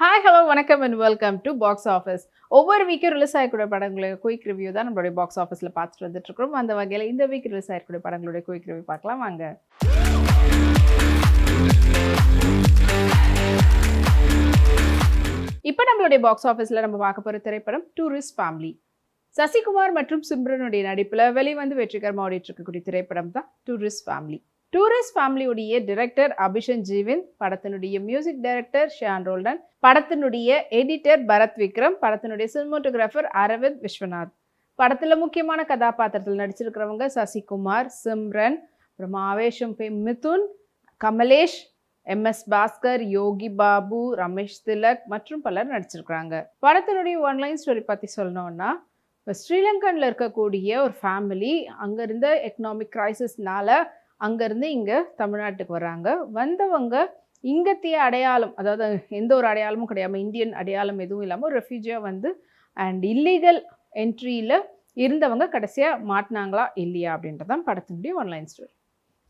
Hi hello வணக்கம் and welcome to box office. ஒவ்வொரு வீக்கும் release ஆகக்கூடிய படங்களுடைய குயிக் ரிவ்யூ தான் நம்மளுடைய பாக்ஸ் ஆஃபீஸில் பார்த்துட்டு வந்துட்டு இருக்கிறோம். அந்த வகையில் இந்த வீக் ரிலீஸ் ஆகக்கூடிய படங்களுடைய குயிக் ரிவ்யூ பார்க்கலாம் வாங்க. இப்போ நம்மளுடைய பாக்ஸ் ஆஃபீஸில் நம்ம பார்க்க போகிற திரைப்படம் டூரிஸ்ட் ஃபேமிலி. சசிகுமார் மற்றும் சிம்ரனுடைய நடிப்பில் வெளிவந்து வெற்றிகரமாக ஓடிட்டு இருக்கக்கூடிய திரைப்படம் தான் டூரிஸ்ட் ஃபேமிலி. டூரிஸ்ட் ஃபேமிலியுடைய டிரெக்டர் அபிஷன் ஜீவின், படத்தினுடைய மியூசிக் டைரக்டர் ஷியான் ரோல்டன், படத்தினுடைய எடிட்டர் பரத் விக்ரம், படத்தினுடைய சினிமோட்டோகிராஃபர் அரவிந்த் விஸ்வநாத். படத்தில் முக்கியமான கதாபாத்திரத்தில் நடிச்சிருக்கிறவங்க சசிகுமார், சிம்ரன், அப்புறமா ஆவேஷம் மிதுன், கமலேஷ், MS பாஸ்கர், யோகி பாபு, ரமேஷ் திலக் மற்றும் பலர் நடிச்சிருக்கிறாங்க. படத்தினுடைய ஒன்லைன் ஸ்டோரி பற்றி சொல்லணும்னா, ஸ்ரீலங்கனில் இருக்கக்கூடிய ஒரு ஃபேமிலி அங்கேருந்த எக்கனாமிக் கிரைசிஸ்னால அங்கேருந்து இங்கே தமிழ்நாட்டுக்கு வராங்க. வந்தவங்க இங்கத்திய அடையாளம், அதாவது எந்த ஒரு அடையாளமும் கிடையாமல் இந்தியன் அடையாளம் எதுவும் இல்லாமல் ஒரு ரெஃப்யூஜியாக வந்து அண்ட் இல்லீகல் என்ட்ரியில் இருந்தவங்க கடைசியாக மாட்டினாங்களா இல்லையா அப்படின்றதான் படத்தினுடைய ஒன்லைன் ஸ்டோரி.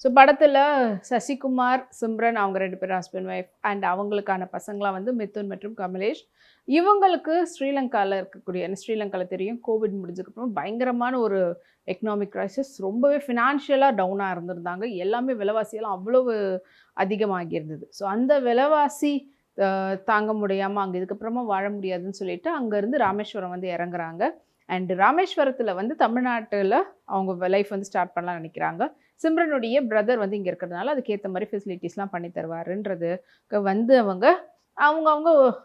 ஸோ படத்தில் சசிகுமார், சிம்ரன் அவங்க 2 பேரும் ஹஸ்பண்ட் ஒய்ஃப் அண்ட் அவங்களுக்கான பசங்களாம் வந்து மிதுன் மற்றும் கமலேஷ். இவங்களுக்கு ஸ்ரீலங்காவில் இருக்கக்கூடிய, ஸ்ரீலங்காவில் தெரியும் கோவிட் முடிஞ்சதுக்கப்புறம் பயங்கரமான ஒரு எக்கனாமிக் க்ரைசிஸ், ரொம்பவே ஃபினான்ஷியலாக டவுனாக இருந்திருந்தாங்க. எல்லாமே விலைவாசியெல்லாம் அவ்வளவு அதிகமாகி இருந்தது. ஸோ அந்த விலைவாசி தாங்க முடியாமல் அங்கே இதுக்கப்புறமா வாழ முடியாதுன்னு சொல்லிட்டு அங்கேருந்து ராமேஸ்வரம் வந்து இறங்குறாங்க. அண்ட் ராமேஸ்வரத்தில் வந்து தமிழ்நாட்டில் அவங்க லைஃப் வந்து ஸ்டார்ட் பண்ணலாம்னு நினைக்கிறாங்க. சிம்ரனுடைய பிரதர் வந்து இங்கே இருக்கிறதுனால அதுக்கேற்ற மாதிரி ஃபெசிலிட்டிஸ்லாம் பண்ணி தருவாருன்றது வந்து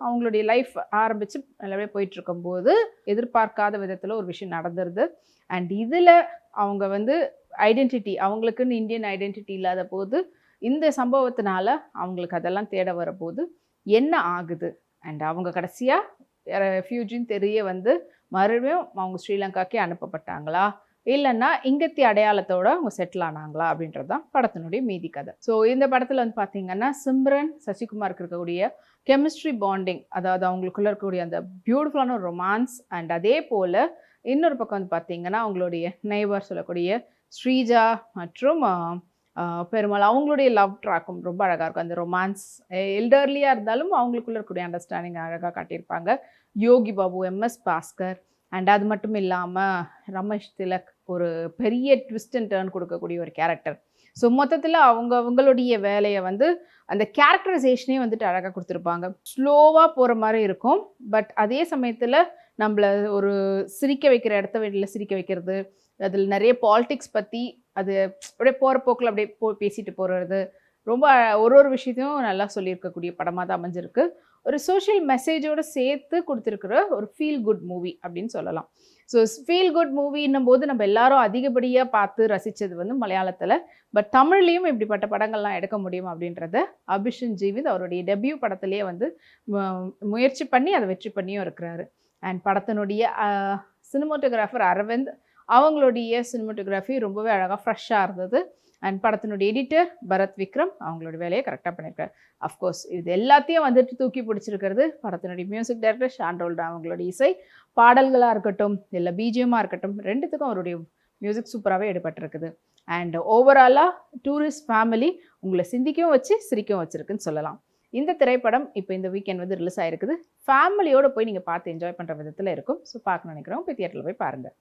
அவங்களுடைய லைஃப் ஆரம்பித்து நல்லபடியாக போயிட்டுருக்கும்போது எதிர்பார்க்காத விதத்தில் ஒரு விஷயம் நடந்துருது. அண்ட் இதில் அவங்க வந்து ஐடென்டிட்டி, அவங்களுக்குன்னு இந்தியன் ஐடென்டிட்டி இல்லாத போது இந்த சம்பவத்தினால அவங்களுக்கு அதெல்லாம் தேட வரப்போது என்ன ஆகுது. அண்ட் அவங்க கடைசியாக ரெஃப்யூஜின்னு தெரிய வந்து மறுபடியும் அவங்க ஸ்ரீலங்காக்கே அனுப்பப்பட்டாங்களா, இல்லைன்னா இங்கத்திய அடையாளத்தோடு அவங்க செட்டில் ஆனாங்களா அப்படின்றது தான் படத்தினுடைய மீதி கதை. ஸோ இந்த படத்தில் வந்து பார்த்திங்கன்னா சிம்ரன் சசிகுமாருக்கு இருக்கக்கூடிய கெமிஸ்ட்ரி பாண்டிங், அதாவது அவங்களுக்குள்ளே இருக்கக்கூடிய அந்த பியூட்டிஃபுல்லான ஒரு ரொமான்ஸ், அண்ட் அதே போல் இன்னொரு பக்கம் வந்து பார்த்திங்கன்னா அவங்களுடைய நெய்பர் சொல்லக்கூடிய ஸ்ரீஜா மற்றும் பெருமாள் அவங்களுடைய லவ் ட்ராக்கும் ரொம்ப அழகாக இருக்கும். அந்த ரொமான்ஸ் எல்டர்லியாக இருந்தாலும் அவங்களுக்குள்ளே இருக்கக்கூடிய அண்டர்ஸ்டாண்டிங் அழகாக காட்டியிருப்பாங்க. யோகி பாபு, MS பாஸ்கர், அண்ட் அது மட்டும் இல்லாமல் ரமேஷ் திலக் ஒரு பெரிய ட்விஸ்ட் அண்ட் டர்ன் கொடுக்கக்கூடிய ஒரு கேரக்டர். ஸோ மொத்தத்தில் அவங்களுடைய வேலையை வந்து அந்த கேரக்டரைசேஷனே வந்துட்டு அழகாக கொடுத்துருப்பாங்க. ஸ்லோவாக போகிற மாதிரி இருக்கும், பட் அதே சமயத்தில் நம்மளை ஒரு சிரிக்க வைக்கிற இடத்த வெளியில் சிரிக்க வைக்கிறது, அதில் நிறைய பாலிடிக்ஸ் பற்றி அது அப்படியே போகிற போக்கில் அப்படியே பேசிட்டு போகிறது, ரொம்ப ஒரு விஷயத்தையும் நல்லா சொல்லியிருக்கக்கூடிய படமாக தான் அமைஞ்சிருக்கு. ஒரு சோஷியல் மெசேஜோடு சேர்த்து கொடுத்துருக்குற ஒரு ஃபீல் குட் மூவி அப்படின்னு சொல்லலாம். ஸோ ஃபீல் குட் மூவின்னும் போது நம்ம எல்லாரும் அதிகப்படியாக பார்த்து ரசித்தது வந்து மலையாளத்தில், பட் தமிழ்லேயும் இப்படிப்பட்ட படங்கள்லாம் எடுக்க முடியும் அப்படின்றத அபிஷன் ஜீவித் அவருடைய டெபியூ படத்துலேயே வந்து முயற்சி பண்ணி அதை வெற்றி பண்ணியும் இருக்கிறாரு. அண்ட் படத்தினுடைய சினிமோட்டோகிராஃபர் அரவிந்த், அவங்களுடைய சினிமோட்டோகிராஃபி ரொம்பவே அழகாக ஃப்ரெஷ்ஷாக இருந்தது. அண்ட் படத்தினுடைய எடிட்டர் பரத் விக்ரம் அவங்களோட வேலையை கரெக்டாக பண்ணியிருக்காரு. அஃப்கோர்ஸ் இது எல்லாத்தையும் வந்துட்டு தூக்கி பிடிச்சிருக்கிறது படத்தினுடைய மியூசிக் டைரக்டர் ஷியான் ரோல்டன். அவங்களோட இசை பாடல்களாக இருக்கட்டும் இல்லை பிஜிஎம்மாக இருக்கட்டும், ரெண்டுத்துக்கும் அவருடைய மியூசிக் சூப்பராகவே எடுபட்டிருக்குது. அண்ட் ஓவராலாக டூரிஸ்ட் ஃபேமிலி உங்களை சிந்திக்கவும் வச்சு சிரிக்கவும் வச்சுருக்குன்னு சொல்லலாம். இந்த திரைப்படம் இப்போ இந்த வீக்கெண்ட் வந்து ரிலீஸ் ஆகிருக்குது. ஃபேமிலியோடு போய் நீங்கள் பார்த்து என்ஜாய் பண்ணுற விதத்தில் இருக்கும். ஸோ பார்க்கணும்னு நினைக்கிறோம், போய் தியேட்டரில் போய் பாருங்கள்.